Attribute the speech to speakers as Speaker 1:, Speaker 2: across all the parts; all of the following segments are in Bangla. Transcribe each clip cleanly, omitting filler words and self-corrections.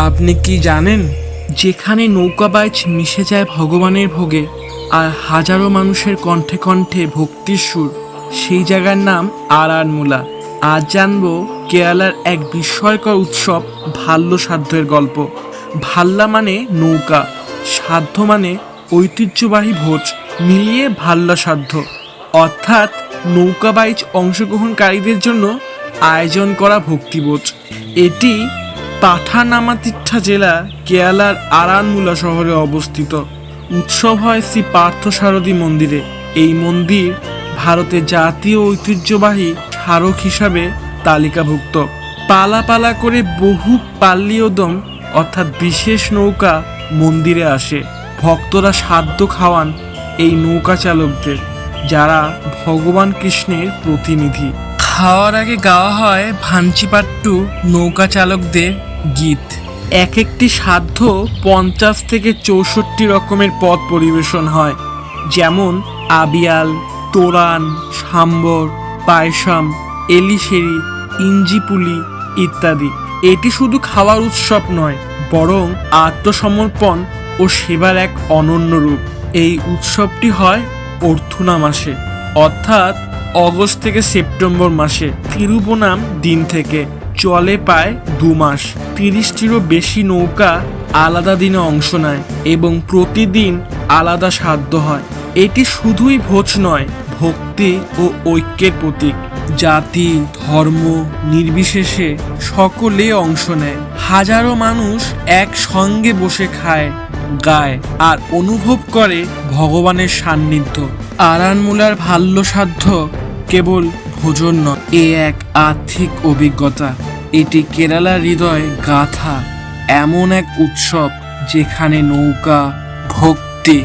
Speaker 1: আপনি কি জানেন, যেখানে নৌকা বাইচ মিশে যায় ভগবানের ভোগে আর হাজারো মানুষের কণ্ঠে কণ্ঠে ভক্তির সুর, সেই জায়গার নাম আরানমুলা। আজ জানবো কেরালার এক বিস্ময়কর উৎসব ভাল্লো সাধ্যের গল্প। ভাল্লা মানে নৌকা, সাধ্য মানে ঐতিহ্যবাহী ভোজ, মিলিয়ে ভাল্লা সাধ্য, অর্থাৎ নৌকা বাইচ অংশগ্রহণকারীদের জন্য আয়োজন করা ভক্তিভোজ। এটি পাঠানামাতিট্টা জেলা কেরালার আরানমুলা শহরে অবস্থিত। উৎসব হয় শ্রী পার্থসারথী মন্দিরে। এই মন্দির ভারতের জাতীয় ঐতিহ্যবাহী স্মারক হিসাবে তালিকাভুক্ত। পালা পালা করে বহু পাল্লিওদম অর্থাৎ বিশেষ নৌকা মন্দিরে আসে। ভক্তরা সাধ্য খাওয়ান এই নৌকা চালকদের, যারা ভগবান কৃষ্ণের প্রতিনিধি। খাওয়ার আগে গাওয়া হয় ভাঞ্চিপাট্টু নৌকা চালকদের গীত। এক একটি সাধ্য 50 থেকে 64 রকমের পদ পরিবেশন হয়, যেমন আবিয়াল, তোরান, সাম্বর, পায়সাম, এলিশেরি, ইঞ্জিপুলি ইত্যাদি। এটি শুধু খাওয়ার উৎসব নয়, বরং আত্মসমর্পণ ও সেবার এক অনন্য রূপ। এই উৎসবটি হয় অর্থুনা মাসে, অর্থাৎ অগস্ট থেকে সেপ্টেম্বর মাসে, তিরুবোনাম দিন থেকে। চলে প্রায় 2 মাস। 30টিরও বেশি নৌকা আলাদা দিনে অংশ নেয় এবং প্রতিদিন আলাদা সাধ্য হয়। এটি শুধুই ভোজ নয়, ভক্তি ও ঐক্যের প্রতীক। জাতি ধর্ম নির্বিশেষে সকলে অংশ নেয়। হাজারো মানুষ একসঙ্গে বসে খায়, গায় আর অনুভব করে ভগবানের সান্নিধ্য। আরানমুলার ভাল্লো সাধ্য কেবল ভোজন নয়, এ এক আর্থিক অভিজ্ঞতা। এটি কেরালার হৃদয় গাথা এমন এক উৎসব যেখানে নৌকা, ভক্তি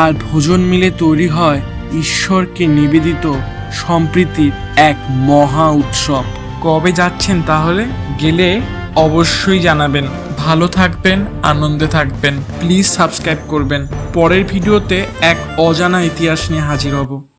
Speaker 1: আর ভোজন মিলে তৈরি হয় ঈশ্বরকে নিবেদিত সম্প্রীতির এক মহা উৎসব। কবে যাচ্ছেন তাহলে? গেলে অবশ্যই জানাবেন। ভালো থাকবেন, আনন্দে থাকবেন। প্লিজ সাবস্ক্রাইব করবেন। পরের ভিডিওতে এক অজানা ইতিহাস নিয়ে হাজির হব।